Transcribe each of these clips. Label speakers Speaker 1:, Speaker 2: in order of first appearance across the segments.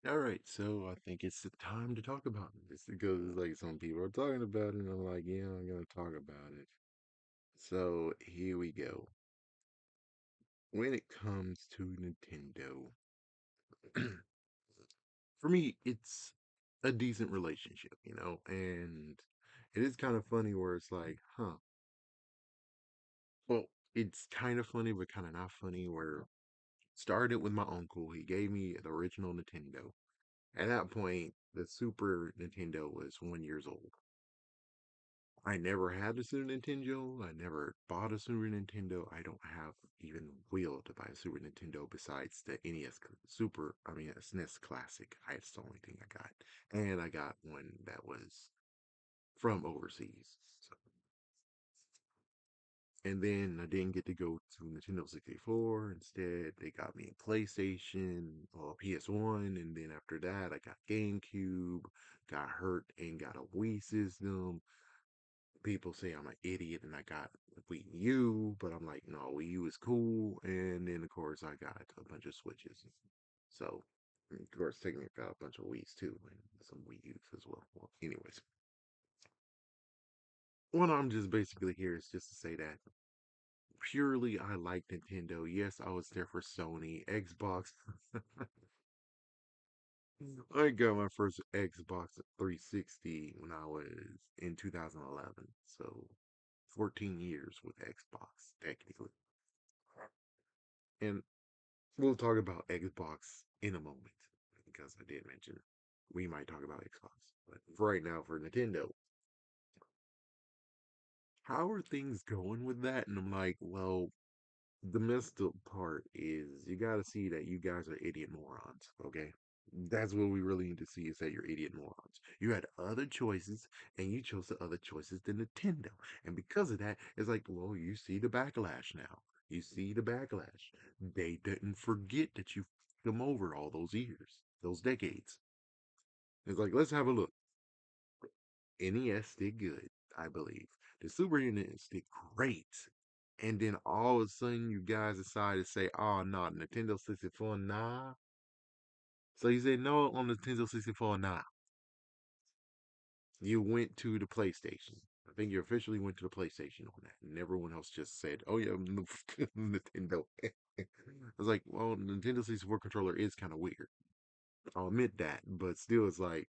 Speaker 1: All right, so I think it's the time to talk about this because like some people are talking about it, and I'm like, yeah, I'm gonna talk about it. So here we go. When it comes to Nintendo, for me, it's a decent relationship, and it is kind of funny where it's like, huh, well, it's kind of funny, but kind of not funny. Where started with my uncle, he gave me the original Nintendo. At that point, the Super Nintendo was 1 years old. I never had a Super Nintendo. I never bought a Super Nintendo. I don't have even the will to buy a Super Nintendo besides the SNES Classic. It's the only thing I got. And I got one that was from overseas. So, and then I didn't get to go to Nintendo 64. Instead, they got me a PlayStation or PS1. And then after that, I got GameCube, got hurt and got a Wii system. People say I'm an idiot and I got Wii U, but I'm like, no, Wii U is cool. And then of course I got a bunch of Switches. So of course technically I got a bunch of Wii's too and some Wii U's as well. Well, anyways, what I'm just basically here is just to say that purely I like Nintendo. Yes, I was there for Sony, Xbox. I got my first Xbox 360 when I was in 2011. So 14 years with Xbox, technically. And we'll talk about Xbox in a moment because I did mention we might talk about Xbox. But for right now, for Nintendo, how are things going with that? And I'm like, well, the messed up part is you got to see that you guys are idiot morons, okay? That's what we really need to see is that you're idiot morons. You had other choices and you chose the other choices than Nintendo. And because of that, it's like, well, you see the backlash now. You see the backlash. They didn't forget that you fucked them over all those years, those decades. It's like, let's have a look. NES did good, I believe. The Super NES did great. And then all of a sudden, you guys decide to say, oh, no, Nintendo 64, nah. So you said no on the Nintendo 64, nah. You went to the PlayStation. I think you officially went to the PlayStation on that. And everyone else just said, oh, yeah, Nintendo. I was like, well, Nintendo 64 controller is kind of weird. I'll admit that. But still, it's like,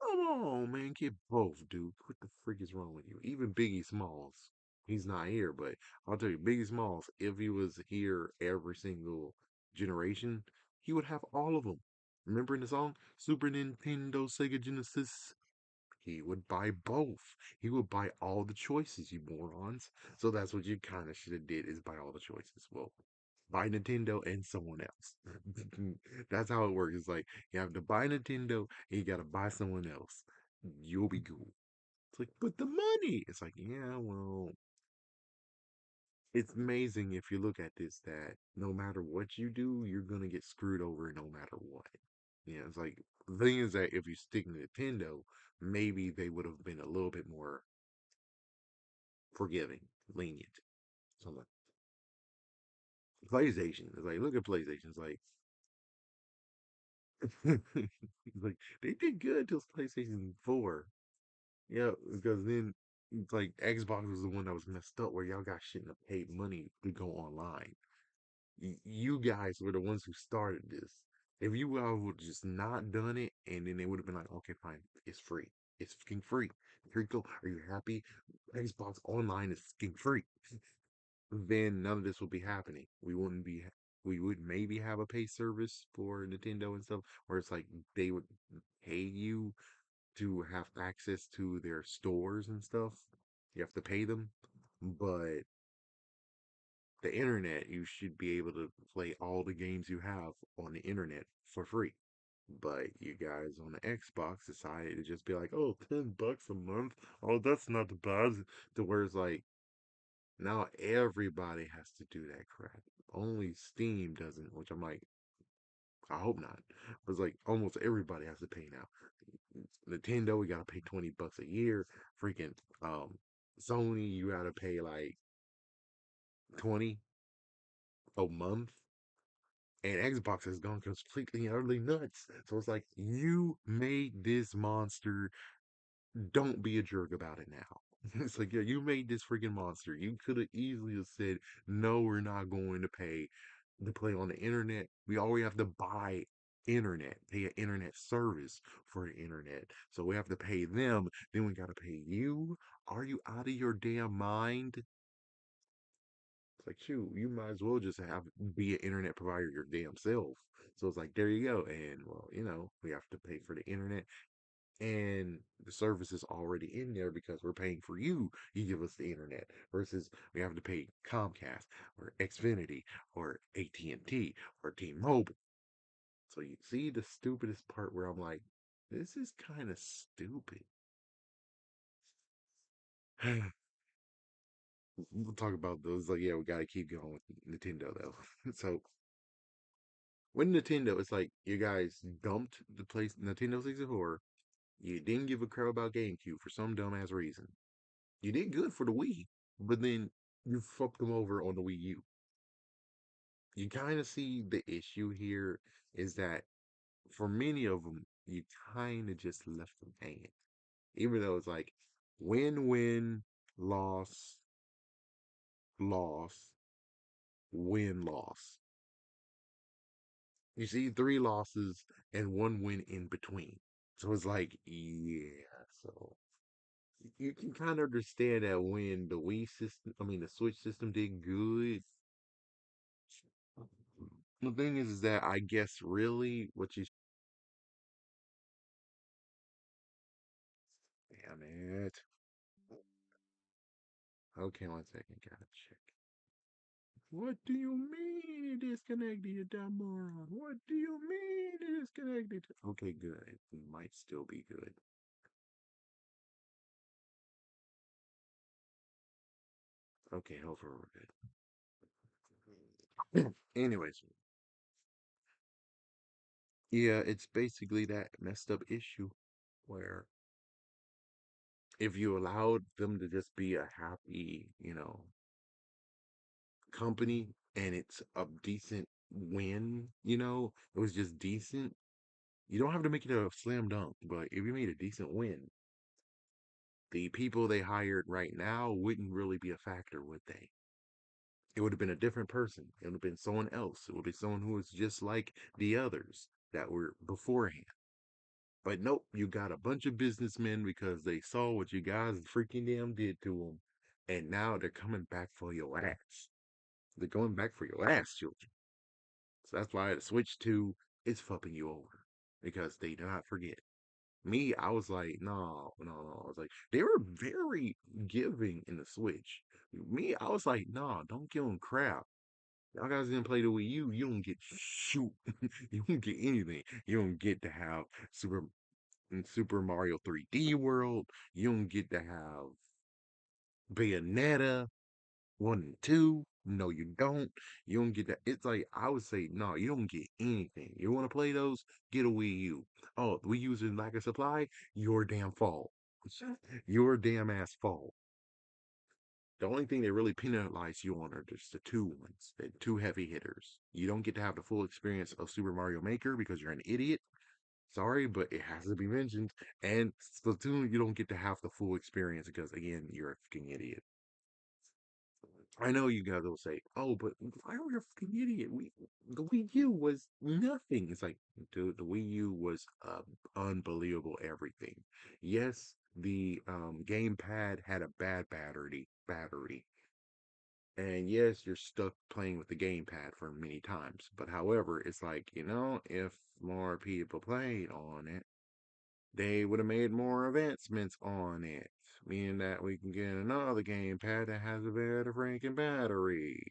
Speaker 1: come on, man, get both, dude. What the freak is wrong with you? Even Biggie Smalls, he's not here, but I'll tell you, Biggie Smalls, if he was here every single generation, he would have all of them. Remember in the song Super Nintendo, Sega Genesis? He would buy both. He would buy all the choices, you morons. So that's what you kind of should have did is buy all the choices. Well, buy Nintendo and someone else. That's how it works. It's like you have to buy Nintendo and you gotta buy someone else. You'll be cool. It's like, but the money. It's like, yeah, well, it's amazing if you look at this that no matter what you do, you're gonna get screwed over no matter what. Yeah, it's like the thing is that if you stick to Nintendo, maybe they would have been a little bit more forgiving, lenient. So like PlayStation, it's like look at PlayStation. It's like it's like they did good till PlayStation 4. Yeah, because then it's like Xbox was the one that was messed up where y'all got shouldn't have paid money to go online. You guys were the ones who started this. If you all would just not done it, and then they would have been like, okay, fine, it's free. It's fucking free. Here you go. Are you happy? Xbox Online is fucking free. Then none of this would be happening. We would maybe have a pay service for Nintendo and stuff, where it's like they would pay you to have access to their stores and stuff. You have to pay them, but the internet, you should be able to play all the games you have on the internet for free. But you guys on the Xbox decided to just be like, oh, $10 a month. Oh, that's not bad. To where it's like, now everybody has to do that crap. Only Steam doesn't, which I'm like, I hope not. But it's like almost everybody has to pay now. Nintendo, we gotta pay $20 a year. Freaking um Sony, you gotta pay like 20 a month. and Xbox has gone completely and utterly nuts. So it's like, you made this monster, don't be a jerk about it now. It's like, yeah, you made this freaking monster. You could have easily have said, no, we're not going to pay to play on the internet. We always have to buy internet, pay an internet service for the internet. So we have to pay them, then we got to pay you. Are you out of your damn mind? It's like, shoot, you might as well just have be an internet provider your damn self. So it's like, there you go. And well, we have to pay for the internet, and the service is already in there because we're paying for you. You give us the internet versus we have to pay Comcast or Xfinity or AT&T or T-Mobile. So you see the stupidest part where I'm like, this is kind of stupid. We'll talk about those. Like, yeah, we got to keep going with Nintendo though. So with Nintendo, it's like you guys dumped the place Nintendo 64. You didn't give a crap about GameCube for some dumbass reason. You did good for the Wii, but then you fucked them over on the Wii U. You kind of see the issue here is that for many of them, you kind of just left them hanging. Even though it's like win, win, loss, loss, win, loss. You see three losses and one win in between. So it's like, yeah, so you can kind of understand that when the Wii system, I mean, the Switch system did good. The thing is that I guess really what you damn it. Okay, one second, gotta check. What do you mean it disconnected, you dumb moron? What do you mean it disconnected? Okay, good. It might still be good. Okay, hopefully we're good. Anyways, yeah, it's basically that messed up issue where if you allowed them to just be a happy, company and it's a decent win, it was just decent. You don't have to make it a slam dunk, but if you made a decent win, the people they hired right now wouldn't really be a factor, would they? It would have been a different person. It would have been someone else. It would be someone who was just like the others that were beforehand. But nope, you got a bunch of businessmen because they saw what you guys freaking damn did to them, and now they're coming back for your ass. They're going back for your ass, children. So that's why the Switch 2 is fucking you over because they do not forget. Me, I was like, no, no, no. I was like, they were very giving in the Switch. Me, I was like, nah, don't give them crap. Y'all guys didn't play the Wii U. You don't get shoot. You don't get anything. You don't get to have Super Mario 3D World. You don't get to have Bayonetta 1 and 2. No, you don't. You don't get that. It's like I would say, no, you don't get anything. You want to play those? Get a Wii U. Oh, the Wii U's in lack of supply? Your damn fault. Your damn ass fault. The only thing they really penalize you on are just the two ones, the two heavy hitters. You don't get to have the full experience of Super Mario Maker because you're an idiot. Sorry, but it has to be mentioned. And Splatoon, you don't get to have the full experience because, again, you're a fucking idiot. I know you guys will say, "Oh, but why are we a fucking idiot? The Wii U was nothing." It's like, dude, the Wii U was unbelievable everything. Yes, the gamepad had a bad battery, and yes, you're stuck playing with the gamepad for many times. But however, it's like, if more people played on it, they would have made more advancements on it, meaning that we can get another gamepad that has a better freaking battery.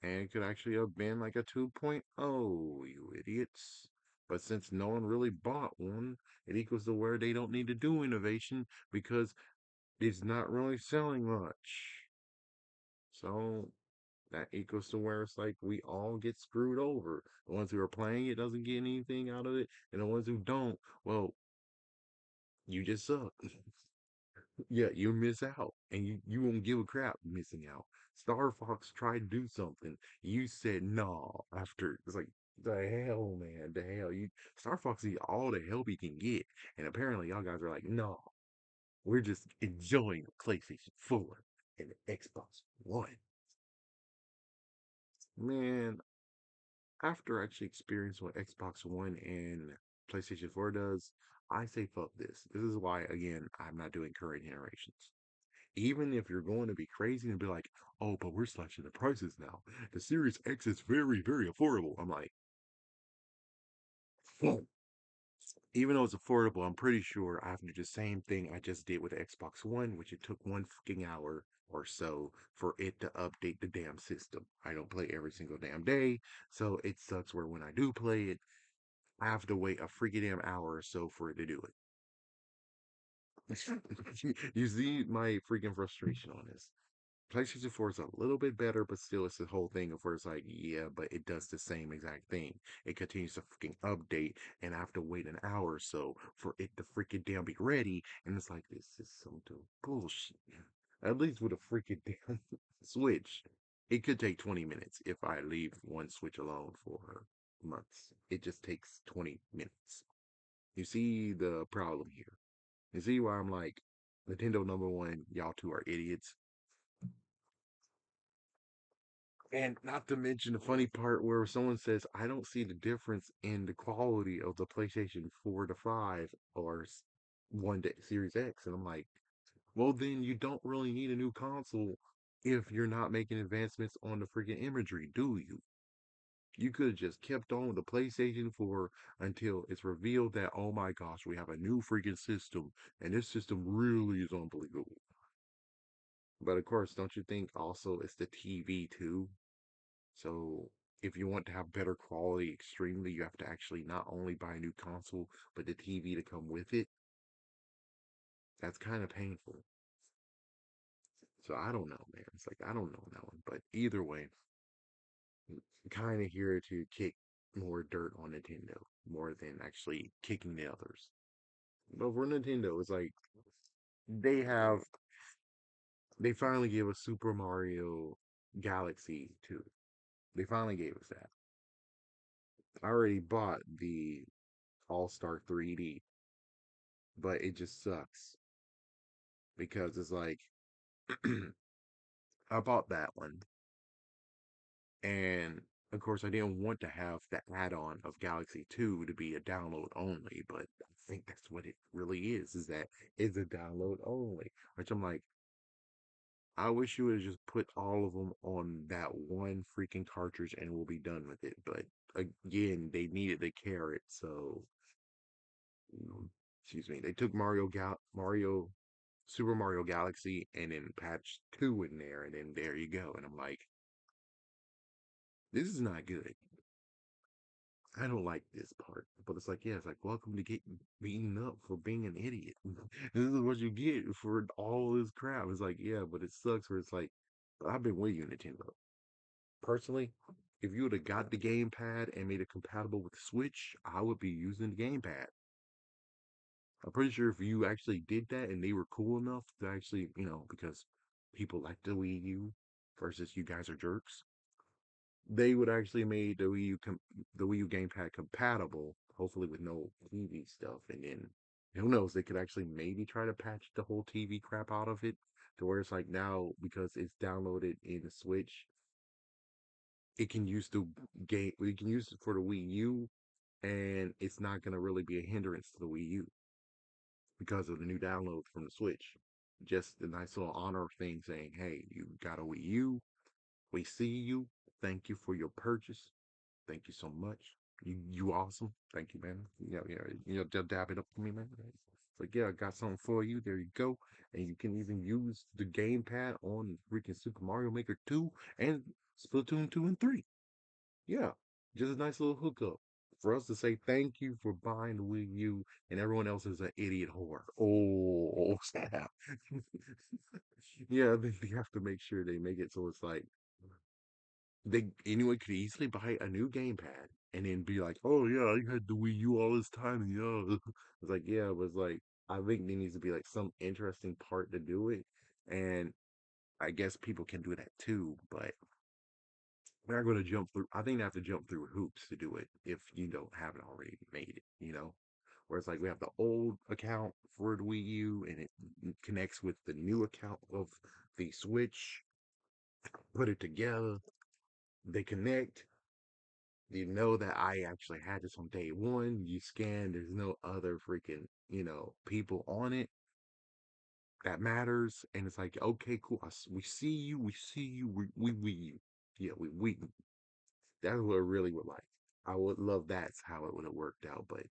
Speaker 1: And it could actually have been like a 2.0, you idiots. But since no one really bought one, it equals to where they don't need to do innovation because it's not really selling much. So that equals to where it's like we all get screwed over. The ones who are playing it doesn't get anything out of it, and the ones who don't, well, you just suck. Yeah, you miss out, and you won't give a crap missing out. Star Fox tried to do something. You said no after. It's like the hell, man, the hell. You Star Fox need all the help he can get, and apparently y'all guys are like, no, we're just enjoying the PlayStation 4 and the Xbox One. Man, after actually experiencing what Xbox One and PlayStation 4 does, I say fuck this. This is why, again, I'm not doing current generations. Even if you're going to be crazy and be like, oh, but we're slashing the prices now. The Series X is very, very affordable. I'm like, "Hmm." Even though it's affordable, I'm pretty sure I have to do the same thing I just did with the Xbox One, which it took 1 fucking hour or so for it to update the damn system. I don't play every single damn day, so it sucks where when I do play it, I have to wait a freaking damn hour or so for it to do it. You see my freaking frustration on this. PlayStation 4 is a little bit better, but still, it's the whole thing of where it's like, yeah, but it does the same exact thing. It continues to freaking update, and I have to wait an hour or so for it to freaking damn be ready. And it's like, this is some bullshit. At least with a freaking damn Switch, it could take 20 minutes if I leave one Switch alone for months. It just takes 20 minutes. You see the problem here. You see why I'm like, Nintendo number one, y'all two are idiots. And not to mention the funny part where someone says, I don't see the difference in the quality of the PlayStation 4 to 5 or one to Series X. And I'm like, well, then you don't really need a new console if you're not making advancements on the freaking imagery, do you? You could have just kept on with the PlayStation 4 until it's revealed that, oh my gosh, we have a new freaking system, and this system really is unbelievable. But of course, don't you think also it's the TV too? So if you want to have better quality extremely, you have to actually not only buy a new console, but the TV to come with it. That's kind of painful. So I don't know, man. It's like I don't know that one. But either way, kind of here to kick more dirt on Nintendo more than actually kicking the others. But for Nintendo, it's like they have they finally gave us Super Mario Galaxy 2. They finally gave us that. I already bought the All Star 3D, but it just sucks because it's like I bought that one, and of course I didn't want to have the add-on of Galaxy 2 to be a download only, but I think that's what it really is that it's a download only. Which I'm like, I wish you would have just put all of them on that one freaking cartridge and we'll be done with it. But again, they needed the carrot, so excuse me, they took Mario Super Mario Galaxy and then patched 2 in there, and then there you go. And I'm like, this is not good. I don't like this part. But it's like, yeah, it's like, welcome to getting beaten up for being an idiot. This is what you get for all this crap. It's like, yeah, but it sucks where it's like, I've been with you, Nintendo. Personally, if you would have got the gamepad and made it compatible with the Switch, I would be using the gamepad. I'm pretty sure if you actually did that and they were cool enough to actually, because people like the Wii U versus you guys are jerks, they would actually made the Wii U gamepad compatible, hopefully with no TV stuff, and then who knows, they could actually maybe try to patch the whole TV crap out of it to where it's like now because it's downloaded in the Switch, it can use the game, we can use it for the Wii U, and it's not gonna really be a hindrance to the Wii U because of the new download from the Switch. Just a nice little honor thing saying, hey, you got a Wii U, we see you, thank you for your purchase. Thank you so much. You awesome. Thank you, man. Dab it up for me, man. It's like, yeah, I got something for you. There you go. And you can even use the gamepad on freaking Super Mario Maker 2 and Splatoon 2 and 3. Yeah. Just a nice little hookup for us to say thank you for buying the Wii U and everyone else is an idiot whore. Oh, snap. Yeah, they have to make sure they make it so it's like anyone could easily buy a new gamepad and then be like, "Oh yeah, I had the Wii U all this time." And yeah, it's like yeah, but it's like I think there needs to be like some interesting part to do it, and I guess people can do that too, but they're not going to jump through. I think they have to jump through hoops to do it if you don't haven't already made it, you know? Where it's like we have the old account for the Wii U and it connects with the new account of the Switch, put it together, they connect. You know that I actually had this on day one. You scan, there's no other freaking, people on it that matters. And it's like, okay, cool. We see you, we you. Yeah, we. That's what I really would like. I would love that's how it would have worked out, but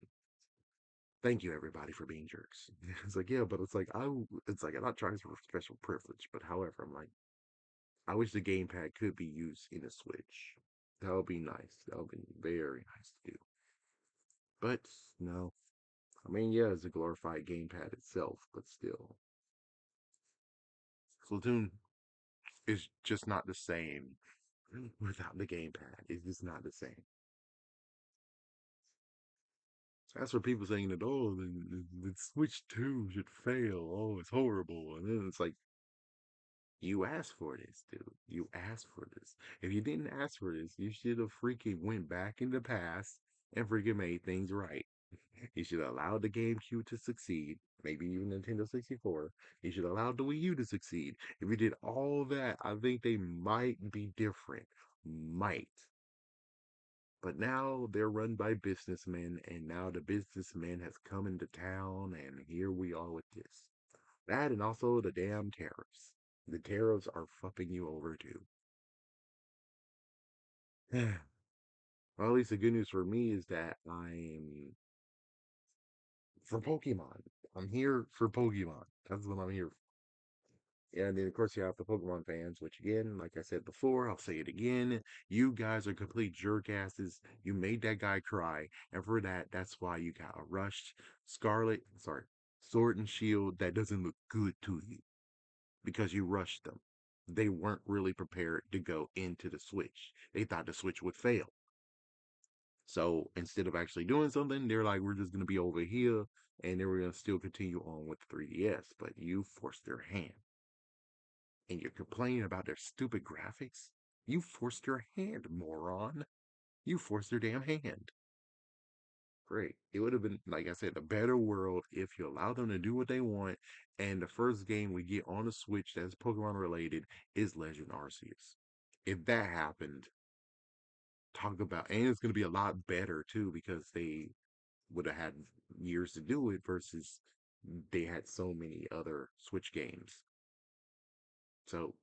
Speaker 1: thank you everybody for being jerks. It's like, yeah, but it's like I'm not trying for special privilege, but however, I'm like, I wish the gamepad could be used in a Switch. That would be nice. That would be very nice to do. But no, I mean, yeah, it's a glorified gamepad itself, but still, Splatoon is just not the same without the gamepad. It's just not the same. That's for people saying that, oh, the Switch 2 should fail. Oh, it's horrible. And then it's like, you asked for this, dude. You asked for this. If you didn't ask for this, you should have freaking went back in the past and freaking made things right. You should have allowed the GameCube to succeed, maybe even Nintendo 64. You should have allowed the Wii U to succeed. If you did all that, I think they might be different. Might. But now they're run by businessmen, and now the businessman has come into town, and here we are with this. That and also the damn tariffs. The tariffs are fucking you over too. Well, at least the good news for me is that I'm for Pokemon. I'm here for Pokemon. That's what I'm here. And then, of course, you have the Pokemon fans, which, again, like I said before, I'll say it again. You guys are complete jerkasses. You made that guy cry. And for that, that's why you got a rushed Sword and Shield that doesn't look good to you because you rushed them. They weren't really prepared to go into the Switch. They thought the Switch would fail. So instead of actually doing something, they're like, we're just going to be over here and then we're going to still continue on with the 3DS. But you forced their hand and you're complaining about their stupid graphics. You forced your hand, moron. You forced their damn hand. Great. It would have been, like I said, a better world if you allow them to do what they want. And the first game we get on the Switch that's Pokemon related is Legend Arceus. If that happened, talk about, and it's going to be a lot better too because they would have had years to do it versus they had so many other Switch games. So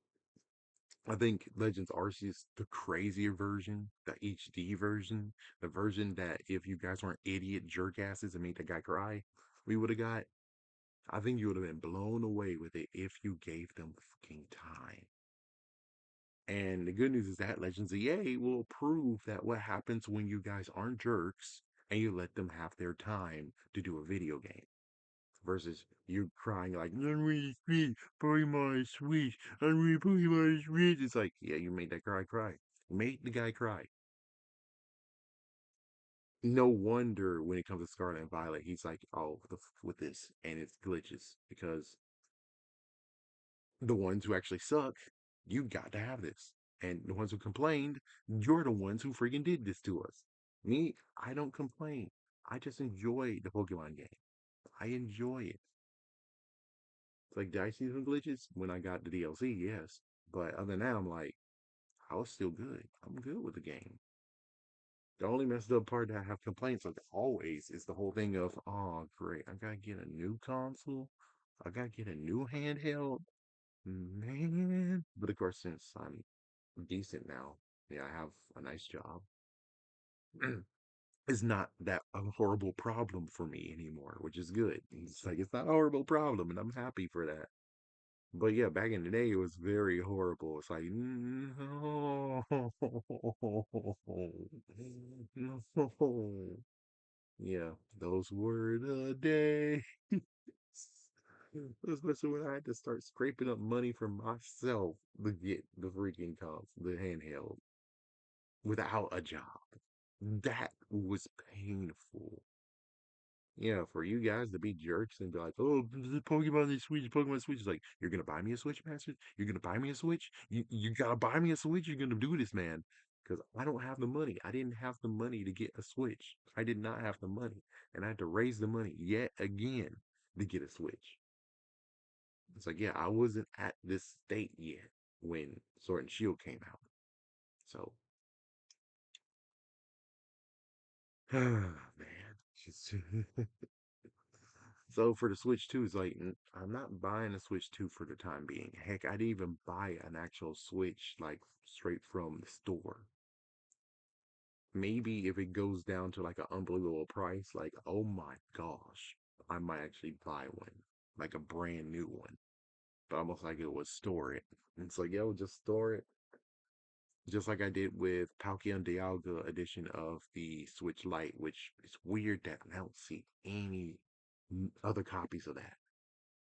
Speaker 1: I think Legends Arceus, the crazier version, the HD version, the version that if you guys weren't idiot jerkasses and made that guy cry, we would have got. I think you would have been blown away with it if you gave them fucking time. And the good news is that Legends EA will prove that what happens when you guys aren't jerks and you let them have their time to do a video game. Versus you crying like, I'm really sweet, play my Switch, I'm really play my Switch. It's like, yeah, you made that guy cry. Made the guy cry. No wonder when it comes to Scarlet and Violet, he's like, oh, with this, and it's glitches because the ones who actually suck, you got to have this. And the ones who complained, you're the ones who freaking did this to us. Me, I don't complain. I just enjoy the Pokemon game. I enjoy it. It's like, did I see some glitches when I got the DLC? Yes. But other than that, I'm like, I was still good. I'm good with the game. The only messed up part that I have complaints of always is the whole thing of, oh, great, I gotta get a new console. I gotta get a new handheld. Man. But of course, since I'm decent now, yeah, I have a nice job. It's not that a horrible problem for me anymore, which is good. It's like it's not a horrible problem, and I'm happy for that. But yeah, back in the day, it was very horrible. It's like, no, no. Yeah, those were the days. Especially when I had to start scraping up money for myself to get the freaking comp, the handheld, without a job. That was painful. Yeah, for you guys to be jerks and be like, "Oh, the Pokemon they Switch, Pokemon Switch." Is like, you're gonna buy me a Switch, Master? You're gonna buy me a Switch? You gotta buy me a Switch. You're gonna do this, man. Because I don't have the money. I didn't have the money to get a Switch. I did not have the money, and I had to raise the money yet again to get a Switch. It's like, yeah, I wasn't at this state yet when Sword and Shield came out. So, man, just so for the Switch 2, it's like I'm not buying a Switch 2 for the time being. Heck, I'd even buy an actual Switch like straight from the store. Maybe if it goes down to like an unbelievable price, like oh my gosh, I might actually buy one, like a brand new one. But almost like it would store it. And it's like, yo, just store it. Just like I did with Palkia and Dialga edition of the Switch Lite, which is weird that I don't see any other copies of that.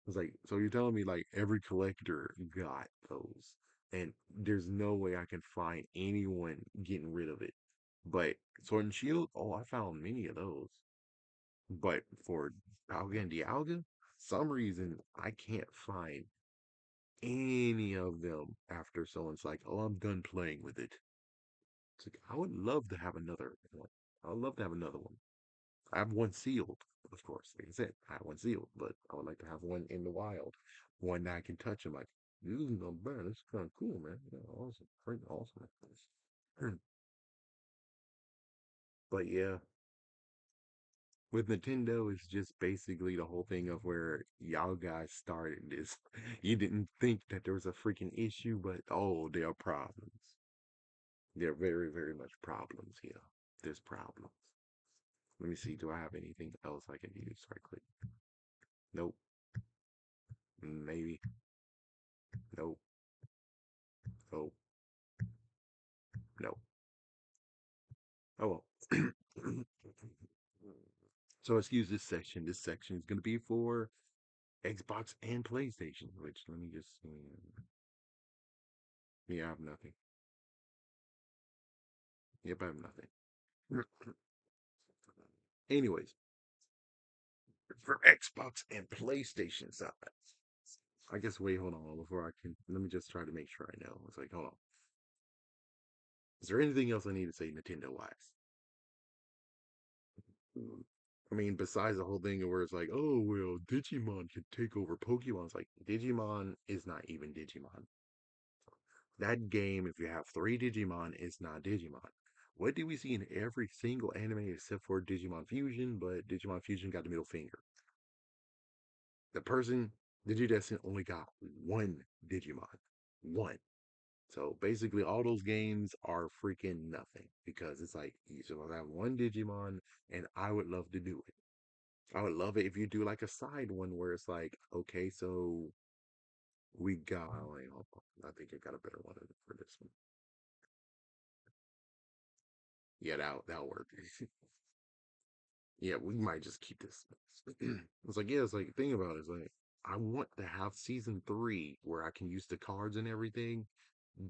Speaker 1: It's like, so you're telling me like every collector got those, and there's no way I can find anyone getting rid of it. But Sword and Shield, oh, I found many of those. But for Palkia and Dialga, some reason I can't find any of them after someone's like, oh, I'm done playing with it. It's like, I would love to have another one. I would love to have another one. I have one sealed, of course. Like I said, I have one sealed, but I would like to have one in the wild, one that I can touch. I'm like, this is not bad. This is kind of cool, man. Yeah, awesome, pretty awesome. But yeah, with Nintendo, it's just basically the whole thing of where y'all guys started this. You didn't think that there was a freaking issue, but oh, there are problems. There are very, very much problems here. There's problems. Let me see. Do I have anything else I can use right quick? Nope. Maybe. Nope. Nope. Nope. Oh well. So excuse this section. This section is going to be for Xbox and PlayStation. Which let me just see. Yeah, I have nothing. Yep, I have nothing. Anyways, for Xbox and PlayStation side, I guess wait, hold on before I can. Let me just try to make sure I know. It's like, hold on. Is there anything else I need to say Nintendo wise? I mean, besides the whole thing where it's like, oh, well, Digimon can take over Pokemon. It's like, Digimon is not even Digimon. That game, if you have three Digimon, is not Digimon. What do we see in every single anime except for Digimon Fusion? But Digimon Fusion got the middle finger. The person, Digidestin, only got one Digimon. One. So basically, all those games are freaking nothing because it's like you should have one Digimon, and I would love to do it. I would love it if you do like a side one where it's like, okay, so we got. Oh, wait, hold on. I think I got a better one for this one. Yeah, that'll work. Yeah, we might just keep this. It's like, yeah, it's like, think about it. It's like, I want to have season three where I can use the cards and everything.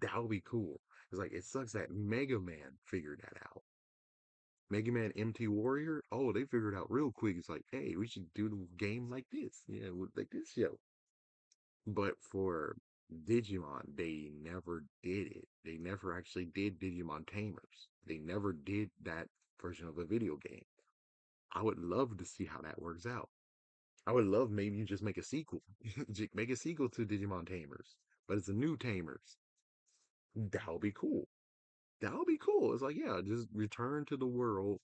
Speaker 1: That would be cool. It's like, it sucks that Mega Man figured that out. Mega Man MT Warrior, oh, they figured out real quick. It's like, hey, we should do the game like this. Yeah, like this show. But for Digimon, they never did it. They never actually did Digimon Tamers. They never did that version of a video game. I would love to see how that works out. I would love maybe you just make a sequel. Make a sequel to Digimon Tamers, but it's a new Tamers. That would be cool. That would be cool. It's like, yeah, just return to the world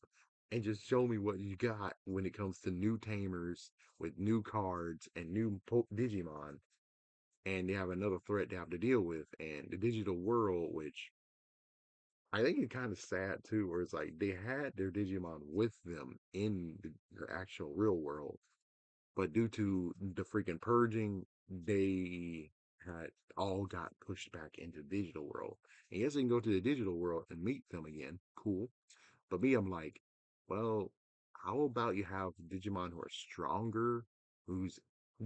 Speaker 1: and just show me what you got when it comes to new Tamers with new cards and new Digimon. And they have another threat they have to deal with. And the digital world, which I think it's kind of sad too, where it's like they had their Digimon with them in the actual real world, but due to the freaking purging, they had all got pushed back into the digital world. And yes, they can go to the digital world and meet them again. Cool. But me, I'm like, well, how about you have Digimon who are stronger, who's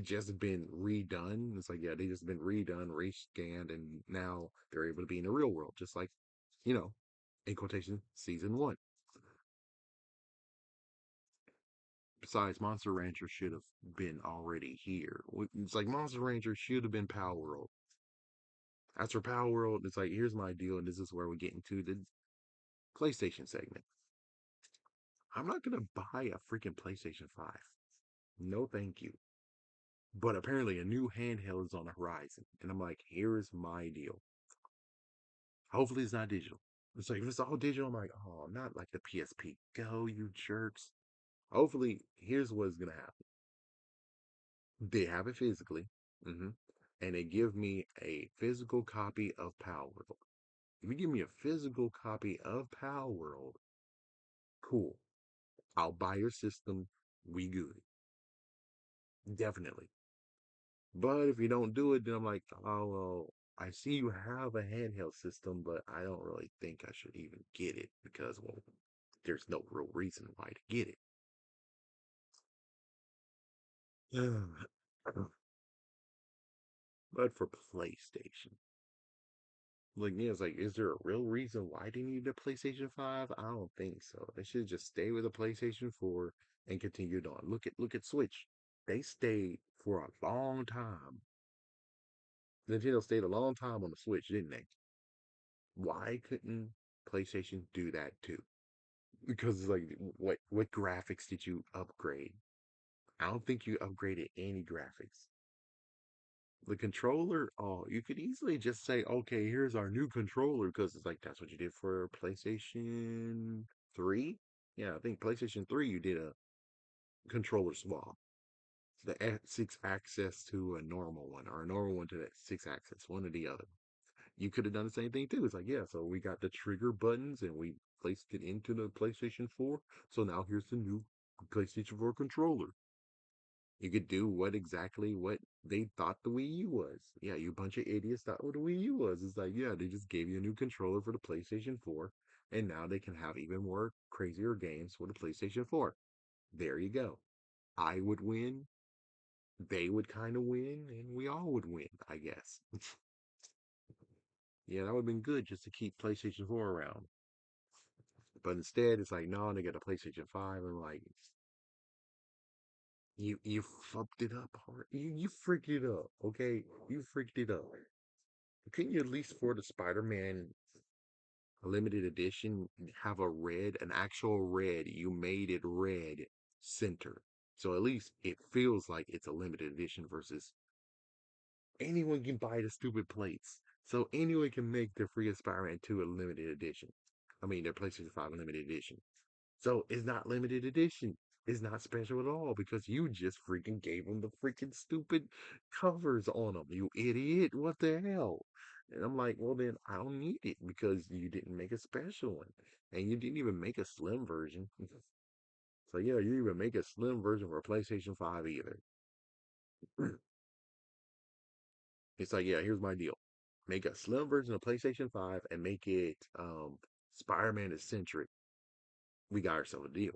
Speaker 1: just been redone? It's like, yeah, they just been redone, rescanned, and now they're able to be in the real world, just like, you know, in quotation, season one. Besides, Monster Rancher should have been already here. It's like Monster Rancher should have been Power World. After Power World, it's like, here's my deal, and this is where we get into the PlayStation segment. I'm not gonna buy a freaking PlayStation 5. No, thank you. But apparently, a new handheld is on the horizon, and I'm like, here's my deal. Hopefully, it's not digital. It's like if it's all digital, I'm like, oh, not like the PSP. Go, you jerks. Hopefully, here's what's gonna happen. They have it physically, hmm and they give me a physical copy of Power World. If you give me a physical copy of Power World, cool. I'll buy your system. We good. Definitely. But if you don't do it, then I'm like, oh, well, I see you have a handheld system, but I don't really think I should even get it because, well, there's no real reason why to get it. But for PlayStation, like, yeah, it's like, is there a real reason why they need a PlayStation 5? I don't think so. They should just stay with the PlayStation 4 and continue on. Look at Switch. They stayed for a long time. Nintendo stayed a long time on the Switch, didn't they? Why couldn't PlayStation do that too? Because it's like, what graphics did you upgrade? I don't think you upgraded any graphics. The controller, oh, you could easily just say, okay, here's our new controller, because it's like that's what you did for PlayStation 3. Yeah, I think PlayStation 3 you did a controller swap. The six axis to a normal one, or a normal one to that six axis, one or the other. You could have done the same thing too. It's like, yeah, so we got the trigger buttons and we placed it into the PlayStation 4. So now here's the new PlayStation 4 controller. You could do what they thought the Wii U was. Yeah, you bunch of idiots thought what the Wii U was. It's like, yeah, they just gave you a new controller for the PlayStation 4, and now they can have even more crazier games for the PlayStation 4. There you go. I would win, they would kind of win, and we all would win, I guess. Yeah, that would have been good just to keep PlayStation 4 around. But instead, it's like, no, they got a PlayStation 5, and like, you fucked it up hard. You freaked it up, okay? You freaked it up. Couldn't you at least for the Spider-Man limited edition have an actual red? You made it red center. So at least it feels like it's a limited edition versus anyone can buy the stupid plates. So anyone can make their free Spider-Man 2 a limited edition. I mean, their PlayStation 5 limited edition. So it's not limited edition. It's not special at all because you just freaking gave them the freaking stupid covers on them. You idiot. What the hell? And I'm like, well, then I don't need it because you didn't make a special one. And you didn't even make a slim version. So, yeah, you didn't even make a slim version for PlayStation 5 either. It's like, yeah, here's my deal. Make a slim version of PlayStation 5 and make it Spider-Man eccentric. We got ourselves a deal.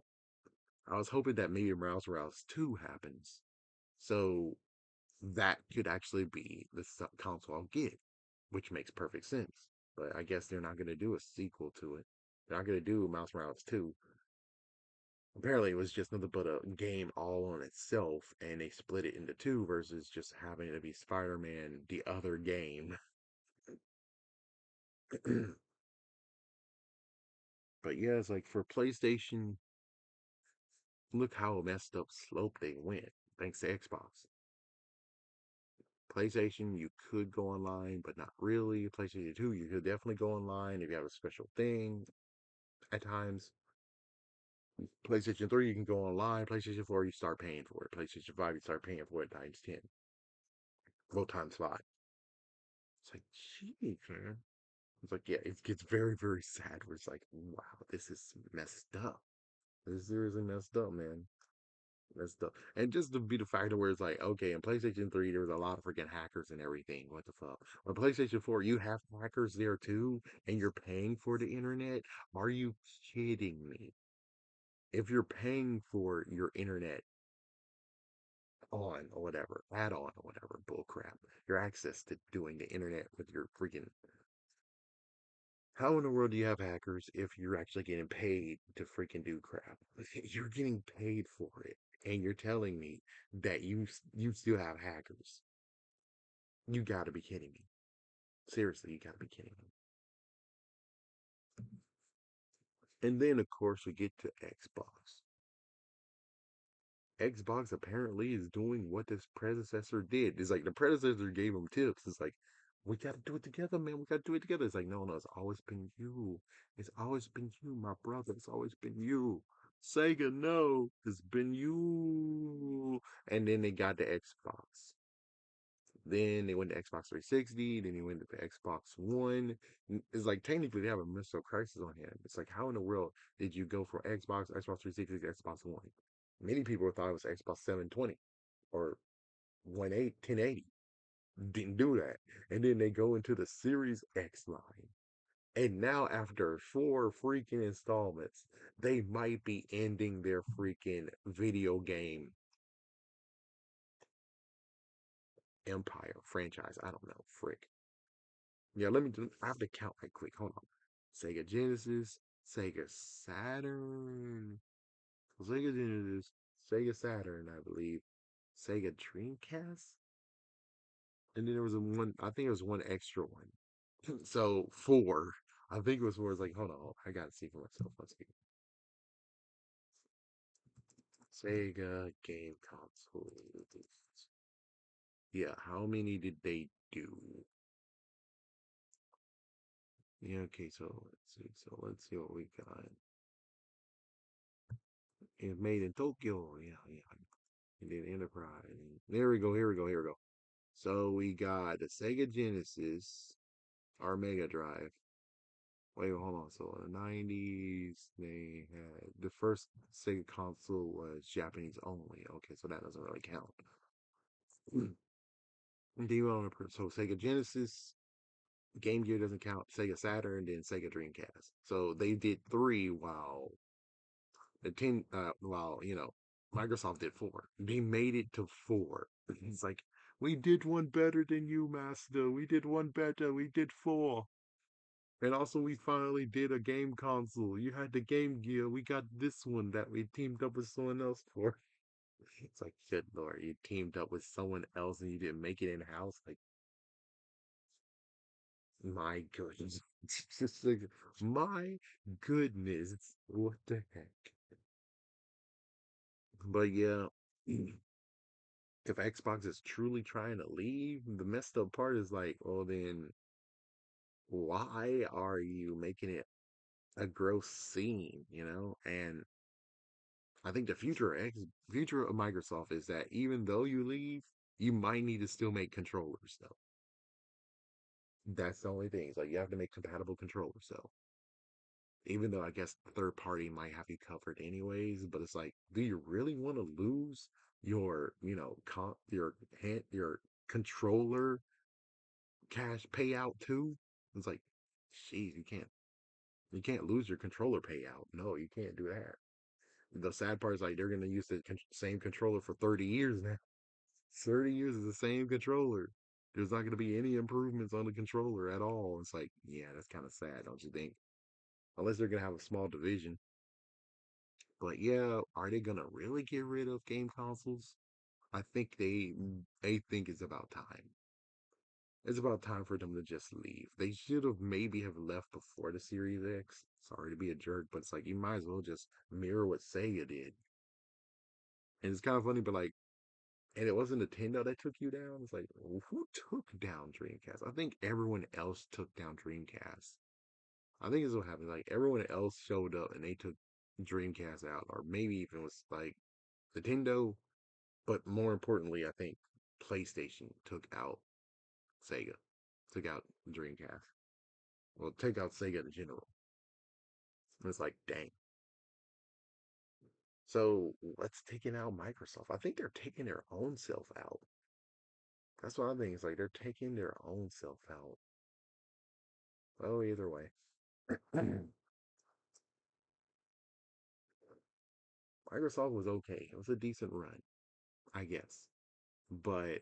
Speaker 1: I was hoping that maybe Rouse 2 happens. So that could actually be the console I'll get, which makes perfect sense. But I guess they're not going to do a sequel to it. They're not going to do Mouse Morales 2. Apparently, it was just nothing but a game all on itself, and they split it into two versus just having it be Spider Man, the other game. But yeah, it's like for PlayStation, look how messed up slope they went, thanks to Xbox. PlayStation, you could go online, but not really. PlayStation 2, you could definitely go online if you have a special thing at times. PlayStation 3, you can go online. PlayStation 4, you start paying for it. PlayStation 5, you start paying for it times 10. Well, times 5. It's like, gee, man. It's like, yeah, it gets very, very sad where it's like, wow, this is messed up. This is seriously messed up, man. Messed up. And just to be the factor where it's like, okay, in PlayStation 3, there was a lot of freaking hackers and everything. What the fuck? On PlayStation 4, you have hackers there too, and you're paying for the internet? Are you kidding me? If you're paying for your internet on or whatever, add on or whatever, bullcrap, your access to doing the internet with your freaking. How in the world do you have hackers if you're actually getting paid to freaking do crap? You're getting paid for it. And you're telling me that you still have hackers. You gotta be kidding me. Seriously, you gotta be kidding me. And then of course we get to Xbox. Xbox apparently is doing what this predecessor did. It's like the predecessor gave him tips. It's like, we gotta do it together, man. We gotta do it together. It's like, no, no, it's always been you. It's always been you, my brother. It's always been you. Sega, no, it's been you. And then they got the Xbox. Then they went to Xbox 360. Then they went to the Xbox One. It's like technically they have a mental crisis on hand. It's like, how in the world did you go from Xbox 360 to Xbox One? Many people thought it was Xbox 720 or 1080. Didn't do that. And then they go into the Series X line. And now, after four freaking installments, they might be ending their freaking video game empire franchise. I don't know. Frick. Yeah, I have to count right quick. Hold on. Sega Genesis, Sega Saturn, Sega Genesis, Sega Saturn, I believe, Sega Dreamcast, and then there was a one. I think it was one extra one. So four. I think it was four. It's like, hold on, I gotta see for myself. Let's see. Sega game consoles. Yeah, how many did they do? Yeah, okay, so let's see. So let's see what we got. It's made in Tokyo. Yeah, yeah. And then Enterprise. There we go. Here we go. Here we go. So we got the Sega Genesis, our Mega Drive. Wait, hold on. So in the 90s, they had the first Sega console was Japanese only. Okay, so that doesn't really count. So Sega Genesis, Game Gear doesn't count. Sega Saturn, then Sega Dreamcast. So they did three while Microsoft did four. They made it to four. It's like, we did one better than you, Master. We did one better. We did four. And also, we finally did a game console. You had the Game Gear. We got this one that we teamed up with someone else for. It's like, shit, Lord, you teamed up with someone else and you didn't make it in house. Like, my goodness. It's just like, my goodness. What the heck? But yeah, if Xbox is truly trying to leave, the messed up part is like, well, then why are you making it a gross scene, And I think the future of Microsoft is that even though you leave, you might need to still make controllers though. That's the only thing. It's like you have to make compatible controllers though. Even though I guess third party might have you covered anyways, but it's like, do you really want to lose your controller cash payout too? It's like, geez, you can't lose your controller payout. No, you can't do that. The sad part is like they're gonna use the same controller for 30 years now. 30 years is the same controller. There's not gonna be any improvements on the controller at all. It's like, yeah, that's kind of sad, don't you think? Unless they're gonna have a small division. But yeah, are they gonna really get rid of game consoles? I think they think it's about time. It's about time for them to just leave. They should have maybe have left before the Series X. Sorry to be a jerk, but it's like you might as well just mirror what Sega did. And it's kind of funny, but like, and it wasn't Nintendo that took you down. It's like, who took down Dreamcast? I think everyone else took down Dreamcast. I think it's what happened. Like everyone else showed up and they took Dreamcast out, or maybe even it was like Nintendo. But more importantly, I think PlayStation took out Sega, took out Dreamcast. Well, take out Sega in general. It's like, dang. So what's taking out Microsoft? I think they're taking their own self out. That's what I think. It's like they're taking their own self out. Oh, either way. Microsoft was okay. It was a decent run, I guess. But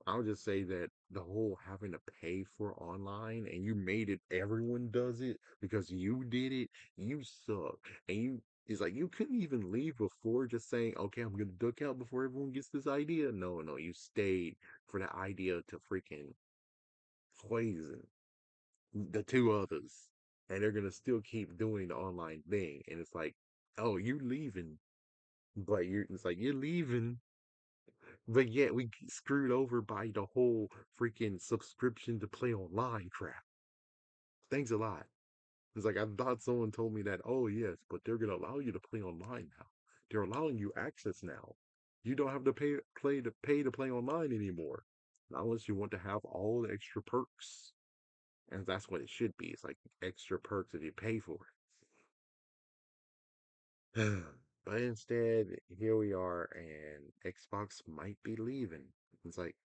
Speaker 1: I'll just say that the whole having to pay for online and you made it, everyone does it because you did it, you suck. And He's like, you couldn't even leave before just saying, okay, I'm gonna duck out before everyone gets this idea. No, no, you stayed for the idea to freaking poison the two others. And they're gonna still keep doing the online thing. And it's like, oh, you leaving. But it's like, you're leaving. But yet we get screwed over by the whole freaking subscription to play online crap. Thanks a lot. It's like I thought someone told me that, oh yes, but they're gonna allow you to play online now. They're allowing you access now. You don't have to pay to play online anymore. Not unless you want to have all the extra perks. And that's what it should be. It's like extra perks if you pay for it. But instead, here we are, and Xbox might be leaving. It's like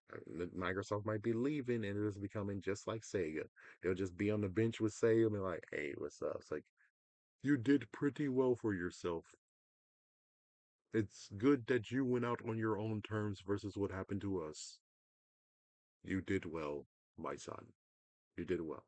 Speaker 1: Microsoft might be leaving, and it's becoming just like Sega. They'll just be on the bench with Sega and be like, "Hey, what's up?" It's like, you did pretty well for yourself. It's good that you went out on your own terms versus what happened to us. You did well, my son. You did well.